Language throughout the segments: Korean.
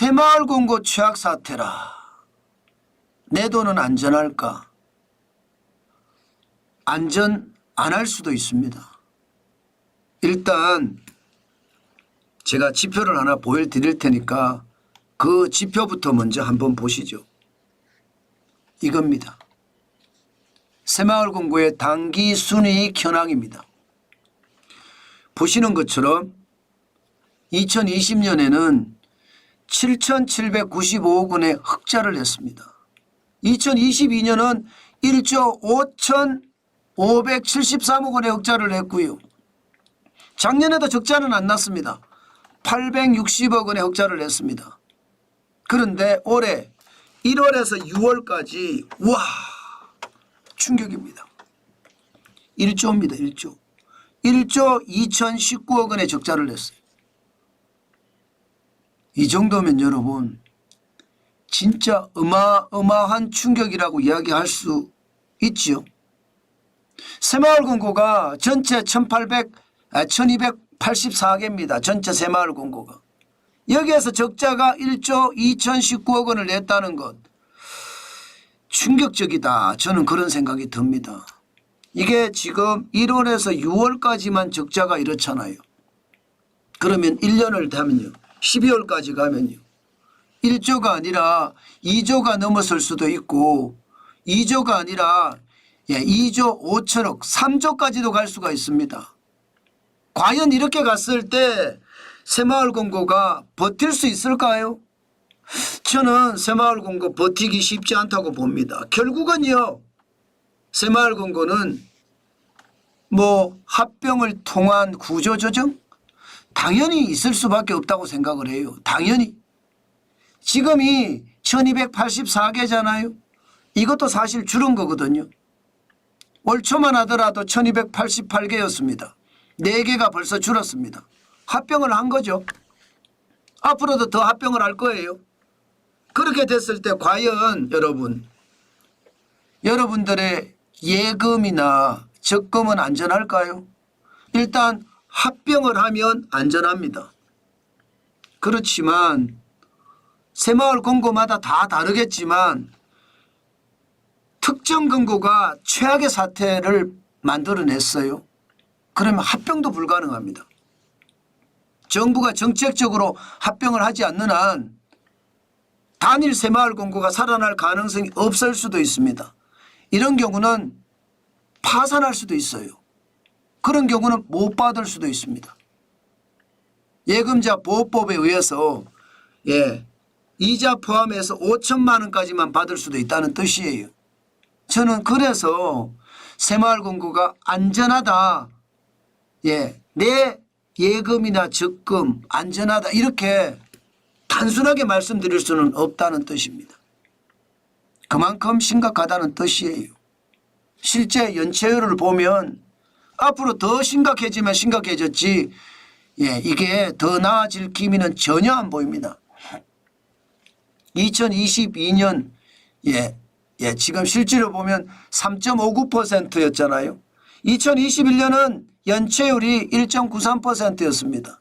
새마을금고 최악 사태라. 내 돈은 안전할까? 안전 안 할 수도 있습니다. 일단 제가 지표를 하나 보여드릴 테니까 그 지표부터 먼저 한번 보시죠. 이겁니다. 새마을금고의 당기 순이익 현황입니다. 보시는 것처럼 2020년에는 7,795억 원의 흑자를 냈습니다. 2022년은 1조 5,573억 원의 흑자를 냈고요. 작년에도 적자는 안 났습니다. 860억 원의 흑자를 냈습니다. 그런데 올해 1월에서 6월까지 와 충격입니다. 1조입니다. 1조. 1조 2,019억 원의 적자를 냈어요. 이 정도면 여러분 진짜 어마어마한 충격이라고 이야기할 수 있지요. 새마을금고가 전체 1284개입니다. 전체 새마을금고가. 여기에서 적자가 1조 2,019억 원을 냈다는 것 충격적이다. 저는 그런 생각이 듭니다. 이게 지금 1월에서 6월까지만 적자가 이렇잖아요. 그러면 1년을 하면요. 12월까지 가면요. 1조가 아니라 2조가 넘어설 수도 있고 2조가 아니라 2조 5천억 3조까지도 갈 수가 있습니다. 과연 이렇게 갔을 때 새마을금고가 버틸 수 있을까요? 저는 새마을금고 버티기 쉽지 않다고 봅니다. 결국은요. 새마을금고는 뭐 합병을 통한 구조조정? 당연히 있을 수밖에 없다고 생각을 해요. 당연히. 지금이 1284개잖아요. 이것도 사실 줄은 거거든요. 올 초만 하더라도 1288개였습니다. 4개가 벌써 줄었습니다. 합병을 한 거죠. 앞으로도 더 합병을 할 거예요. 그렇게 됐을 때 과연 여러분들의 예금이나 적금은 안전할까요? 일단 합병을 하면 안전합니다. 그렇지만 새마을금고마다 다 다르겠지만 특정 금고가 최악의 사태를 만들어냈어요. 그러면 합병도 불가능합니다. 정부가 정책적으로 합병을 하지 않는 한 단일 새마을금고가 살아날 가능성이 없을 수도 있습니다. 이런 경우는 파산할 수도 있어요. 그런 경우는 못 받을 수도 있습니다. 예금자 보호법에 의해서 이자 포함해서 5천만 원까지만 받을 수도 있다는 뜻이에요. 저는 그래서 새마을금고가 안전하다. 내 예금이나 적금 안전하다 이렇게 단순하게 말씀드릴 수는 없다는 뜻입니다. 그만큼 심각하다는 뜻이에요. 실제 연체율을 보면 앞으로 더 심각해지면 심각해졌지 이게 더 나아질 기미는 전혀 안 보입니다. 2022년 지금 실제로 보면 3.59%였잖아요. 2021년은 연체율이 1.93%였습니다.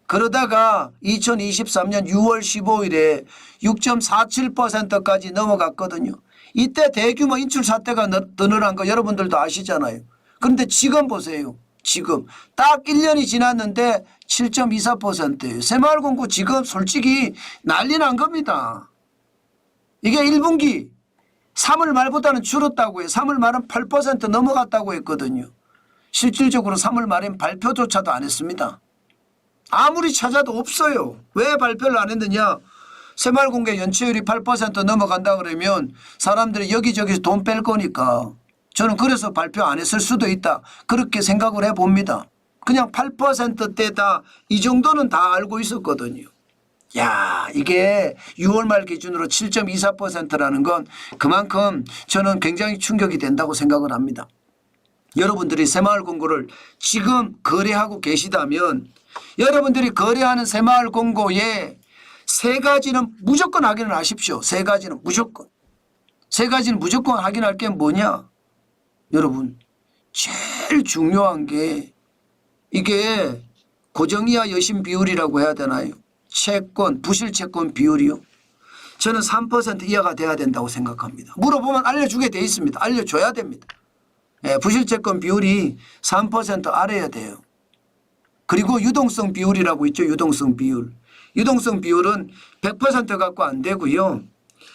그러다가 2023년 6월 15일에 6.47%까지 넘어갔거든요. 이때 대규모 인출 사태가 더 늘어난 거 여러분들도 아시잖아요. 그런데 지금 보세요. 지금 딱 1년이 지났는데 7.24%예요. 새마을금고 지금 솔직히 난리 난 겁니다. 이게 1분기 3월 말보다는 줄었다고 해요. 3월 말은 8% 넘어갔다고 했거든요. 실질적으로 3월 말엔 발표조차도 안 했습니다. 아무리 찾아도 없어요. 왜 발표를 안 했느냐. 새마을금고 연체율이 8% 넘어간다 그러면 사람들이 여기저기서 돈 뺄 거니까 저는 그래서 발표 안 했을 수도 있다. 그렇게 생각을 해봅니다. 그냥 8%대다 이 정도는 다 알고 있었거든요. 야, 이게 6월 말 기준으로 7.24%라는 건 그만큼 저는 굉장히 충격이 된다고 생각을 합니다. 여러분들이 새마을금고를 지금 거래하고 계시다면 여러분들이 거래하는 새마을금고에 세 가지는 무조건 확인을 하십시오. 세 가지는 무조건. 세 가지는 무조건 확인할 게 뭐냐? 여러분 제일 중요한 게 이게 고정이하 여신 비율이라고 해야 되나요? 채권, 부실 채권 비율이요. 저는 3% 이하가 돼야 된다고 생각합니다. 물어보면 알려주게 돼 있습니다. 알려줘야 됩니다. 예, 부실 채권 비율이 3% 아래야 돼요. 그리고 유동성 비율이라고 있죠. 유동성 비율. 유동성 비율은 100% 갖고 안 되고요.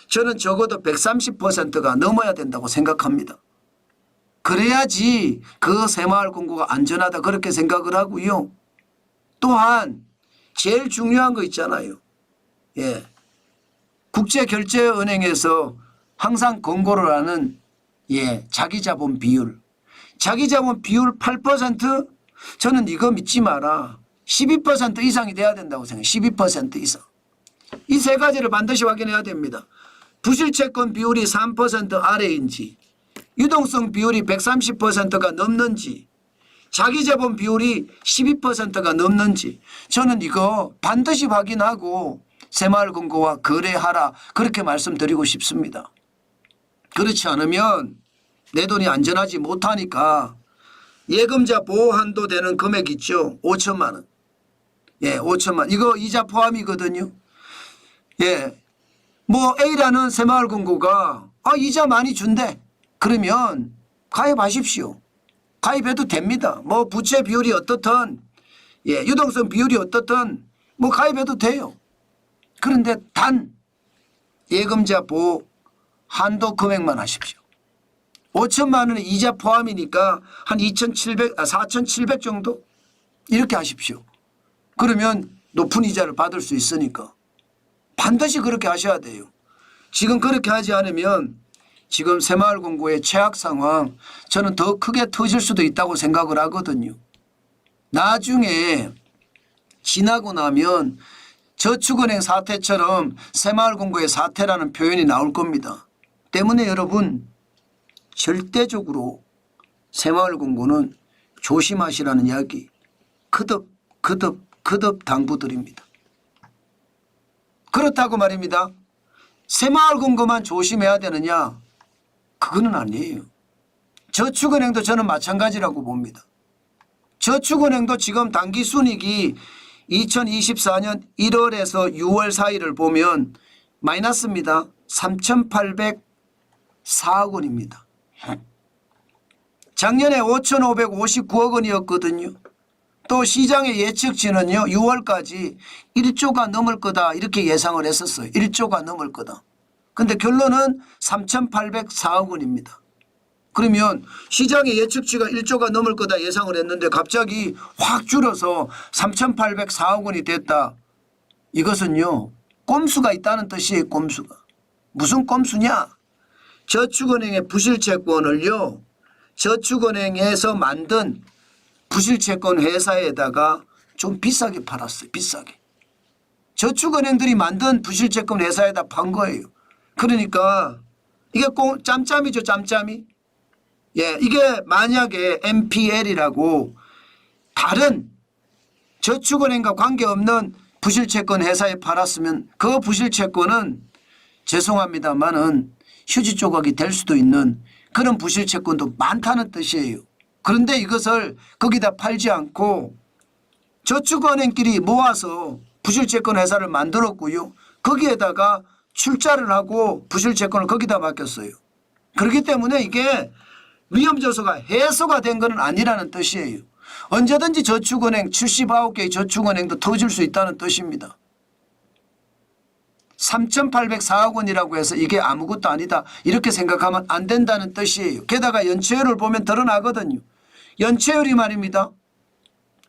저는 적어도 130%가 넘어야 된다고 생각합니다. 그래야지 그 새마을금고가 안전하다 그렇게 생각을 하고요. 또한 제일 중요한 거 있잖아요. 예. 국제결제은행에서 항상 권고를 하는 자기자본 비율. 자기자본 비율 8%? 저는 이거 믿지 마라. 12% 이상이 돼야 된다고 생각해요. 12% 이상. 이 세 가지를 반드시 확인해야 됩니다. 부실채권 비율이 3% 아래인지, 유동성 비율이 130%가 넘는지, 자기자본 비율이 12%가 넘는지 저는 이거 반드시 확인하고 새마을금고와 거래하라 그렇게 말씀드리고 싶습니다. 그렇지 않으면 내 돈이 안전하지 못하니까 예금자 보호한도 되는 금액 있죠. 5천만 원. 예, 5천만. 이거 이자 포함이거든요. 예. 뭐 A라는 새마을금고가 이자 많이 준대. 그러면 가입하십시오. 가입해도 됩니다. 뭐 부채 비율이 어떻든 유동성 비율이 어떻든 뭐 가입해도 돼요. 그런데 단 예금자 보호 한도 금액만 하십시오. 5천만 원의 이자 포함이니까 한 4,700 정도 이렇게 하십시오. 그러면 높은 이자를 받을 수 있으니까 반드시 그렇게 하셔야 돼요. 지금 그렇게 하지 않으면 지금 새마을금고의 최악 상황 저는 더 크게 터질 수도 있다고 생각을 하거든요. 나중에 지나고 나면 저축은행 사태처럼 새마을금고의 사태라는 표현이 나올 겁니다. 때문에 여러분 절대적으로 새마을금고는 조심하시라는 이야기 거듭 당부드립니다. 그렇다고 말입니다. 새마을금고만 조심해야 되느냐? 그거는 아니에요. 저축은행도 저는 마찬가지라고 봅니다. 저축은행도 지금 당기순이익이 2024년 1월에서 6월 사이를 보면 마이너스입니다. 3,804억 원입니다. 작년에 5,559억 원이었거든요. 또 시장의 예측치는요. 6월까지 1조가 넘을 거다 이렇게 예상을 했었어요. 1조가 넘을 거다. 그런데 결론은 3,804억 원입니다. 그러면 시장의 예측치가 1조가 넘을 거다 예상을 했는데 갑자기 확 줄어서 3,804억 원이 됐다. 이것은요. 꼼수가 있다는 뜻이에요. 꼼수가. 무슨 꼼수냐. 저축은행의 부실채권을요. 저축은행에서 만든 부실채권 회사에다가 좀 비싸게 팔았어요. 비싸게. 저축은행들이 만든 부실채권 회사에다 판 거예요. 그러니까 이게 짬짬이죠. 짬짬이. 예, 이게 만약에 NPL이라고 다른 저축은행과 관계없는 부실채권 회사에 팔았으면 그 부실채권은 죄송합니다마는 휴지 조각이 될 수도 있는 그런 부실채권도 많다는 뜻이에요. 그런데 이것을 거기다 팔지 않고 저축은행끼리 모아서 부실채권 회사를 만들었고요. 거기에다가 출자를 하고 부실채권을 거기다 맡겼어요. 그렇기 때문에 이게 위험조소가 해소가 된 건 아니라는 뜻이에요. 언제든지 저축은행 79개의 저축은행도 터질 수 있다는 뜻입니다. 3,804억 원이라고 해서 이게 아무것도 아니다 이렇게 생각하면 안 된다는 뜻이에요. 게다가 연체율을 보면 드러나거든요. 연체율이 말입니다.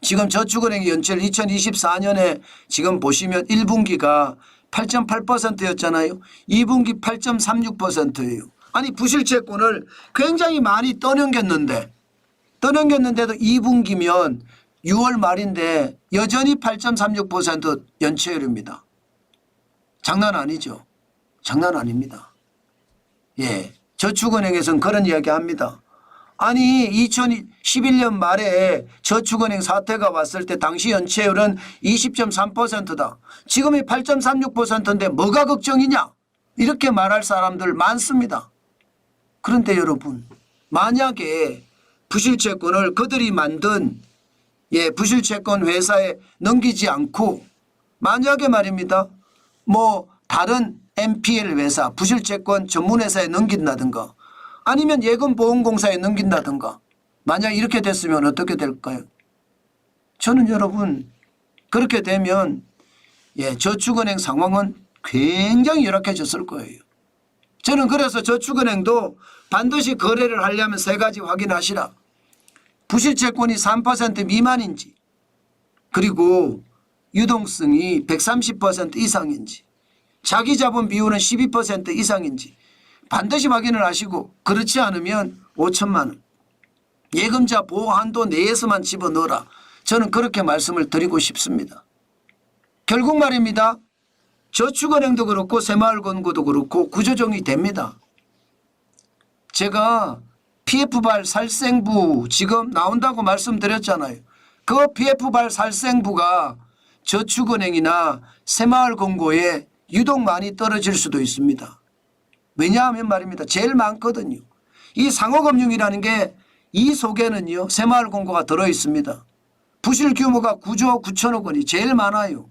지금 저축은행의 연체율 2024년에 지금 보시면 1분기가 8.8%였잖아요. 2분기 8.36%예요. 아니 부실채권을 굉장히 많이 떠넘겼는데도 2분기면 6월 말인데 여전히 8.36% 연체율입니다. 장난 아니죠. 장난 아닙니다. 예, 저축은행에서는 그런 이야기 합니다. 아니 2011년 말에 저축은행 사태가 왔을 때 당시 연체율은 20.3%다. 지금이 8.36%인데 뭐가 걱정이냐? 이렇게 말할 사람들 많습니다. 그런데 여러분 만약에 부실채권을 그들이 만든 부실채권 회사에 넘기지 않고 만약에 말입니다. 뭐 다른 NPL 회사, 부실채권 전문회사에 넘긴다든가 아니면 예금보험공사에 넘긴다든가 만약 이렇게 됐으면 어떻게 될까요? 저는 여러분 그렇게 되면 저축은행 상황은 굉장히 열악해졌을 거예요. 저는 그래서 저축은행도 반드시 거래를 하려면 세 가지 확인하시라. 부실채권이 3% 미만인지 그리고 유동성이 130% 이상인지 자기자본 비율은 12% 이상인지 반드시 확인을 하시고 그렇지 않으면 5천만 원 예금자 보호 한도 내에서만 집어넣어라. 저는 그렇게 말씀을 드리고 싶습니다. 결국 말입니다. 저축은행도 그렇고 새마을금고도 그렇고 구조조정이 됩니다. 제가 PF발 살생부 지금 나온다고 말씀드렸잖아요. 그 PF발 살생부가 저축은행이나 새마을금고에 유독 많이 떨어질 수도 있습니다. 왜냐하면 말입니다. 제일 많거든요. 이 상호금융이라는 게 이 속에는요 새마을금고가 들어있습니다. 부실 규모가 9조 9천억 원이 제일 많아요.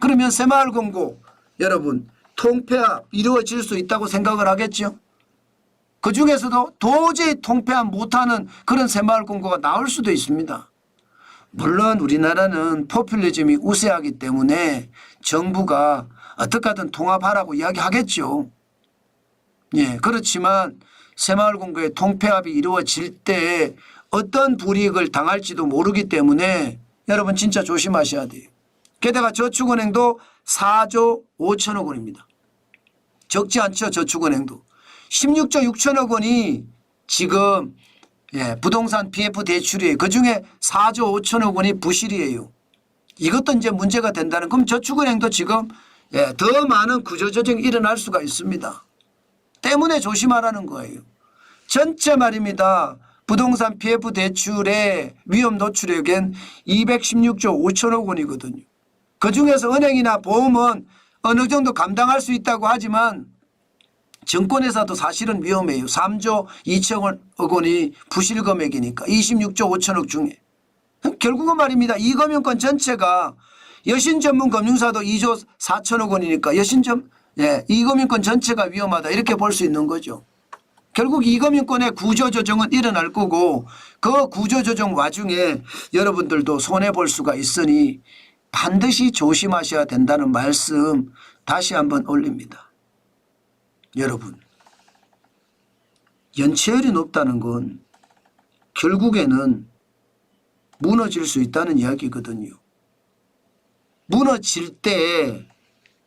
그러면 새마을금고 여러분 통폐합 이루어질 수 있다고 생각을 하겠죠. 그중에서도 도저히 통폐합 못하는 그런 새마을금고가 나올 수도 있습니다. 물론 우리나라는 포퓰리즘이 우세하기 때문에 정부가 어떻게 하든 통합하라고 이야기하겠죠. 그렇지만 새마을금고의 통폐합이 이루어질 때 어떤 불이익을 당할지도 모르기 때문에 여러분 진짜 조심하셔야 돼요. 게다가 저축은행도 4조 5천억 원입니다. 적지 않죠. 저축은행도. 16조 6천억 원이 지금 부동산 PF 대출이에요. 그중에 4조 5천억 원이 부실이에요. 이것도 이제 문제가 된다는 그럼 저축은행도 지금 더 많은 구조조정이 일어날 수가 있습니다. 때문에 조심하라는 거예요. 전체 말입니다. 부동산 PF 대출의 위험 노출액은 216조 5천억 원이거든요. 그중에서 은행이나 보험은 어느 정도 감당할 수 있다고 하지만 증권회사도 사실은 위험해요. 3조 2천억 원이 부실 금액이니까 26조 5천억 중에. 결국은 말입니다. 이금융권 전체가 여신전문금융사도 2조 4천억 원이니까 이금융권 전체가 위험하다 이렇게 볼 수 있는 거죠. 결국 이금융권의 구조조정은 일어날 거고 그 구조조정 와중에 여러분들도 손해볼 수가 있으니 반드시 조심하셔야 된다는 말씀 다시 한번 올립니다. 여러분 연체율이 높다는 건 결국에는 무너질 수 있다는 이야기거든요. 무너질 때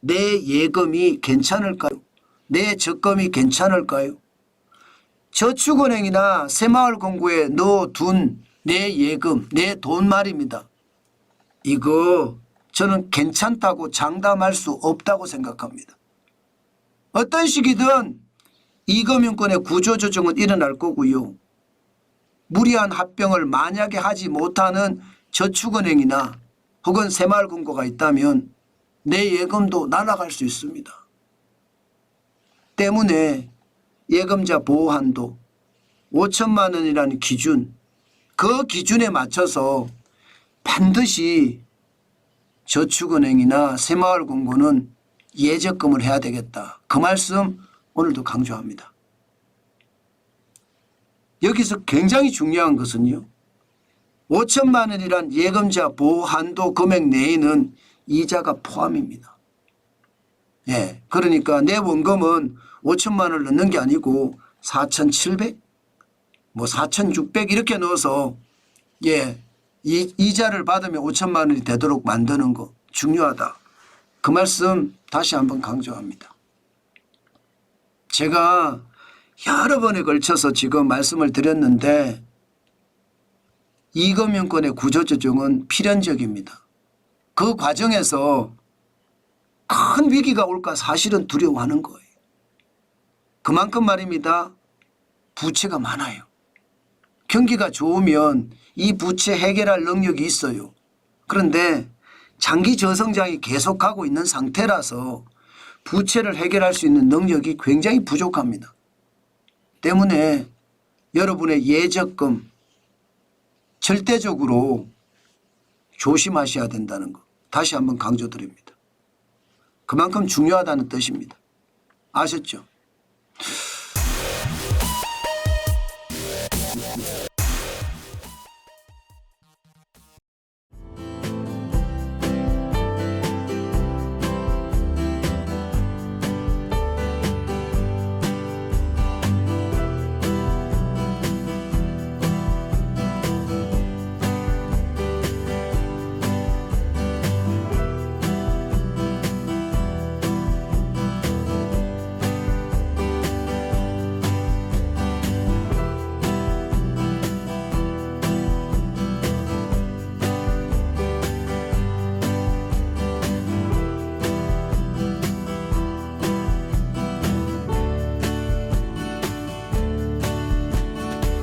내 예금이 괜찮을까요? 내 적금이 괜찮을까요? 저축은행이나 새마을금고에 넣어둔 내 예금, 내 돈 말입니다. 이거 저는 괜찮다고 장담할 수 없다고 생각합니다. 어떤 시기든 이금융권의 구조조정은 일어날 거고요. 무리한 합병을 만약에 하지 못하는 저축은행이나 혹은 새마을금고가 있다면 내 예금도 날아갈 수 있습니다. 때문에 예금자 보호한도 5천만 원이라는 기준, 그 기준에 맞춰서 반드시 저축은행이나 새마을금고는 예적금을 해야 되겠다. 그 말씀 오늘도 강조합니다. 여기서 굉장히 중요한 것은요. 5천만 원이란 예금자 보호한도 금액 내에는 이자가 포함입니다. 그러니까 내 원금은 5천만 원을 넣는 게 아니고 4,700, 4,600 이렇게 넣어서 이자를 받으면 5천만 원이 되도록 만드는 거 중요하다. 그 말씀 다시 한번 강조합니다. 제가 여러 번에 걸쳐서 지금 말씀을 드렸는데 이금융권의 구조조정은 필연적입니다. 그 과정에서 큰 위기가 올까 사실은 두려워하는 거예요. 그만큼 말입니다. 부채가 많아요. 경기가 좋으면 이 부채 해결할 능력이 있어요. 그런데 장기 저성장이 계속하고 있는 상태라서 부채를 해결할 수 있는 능력이 굉장히 부족합니다. 때문에 여러분의 예적금 절대적으로 조심하셔야 된다는 거. 다시 한번 강조드립니다. 그만큼 중요하다는 뜻입니다. 아셨죠?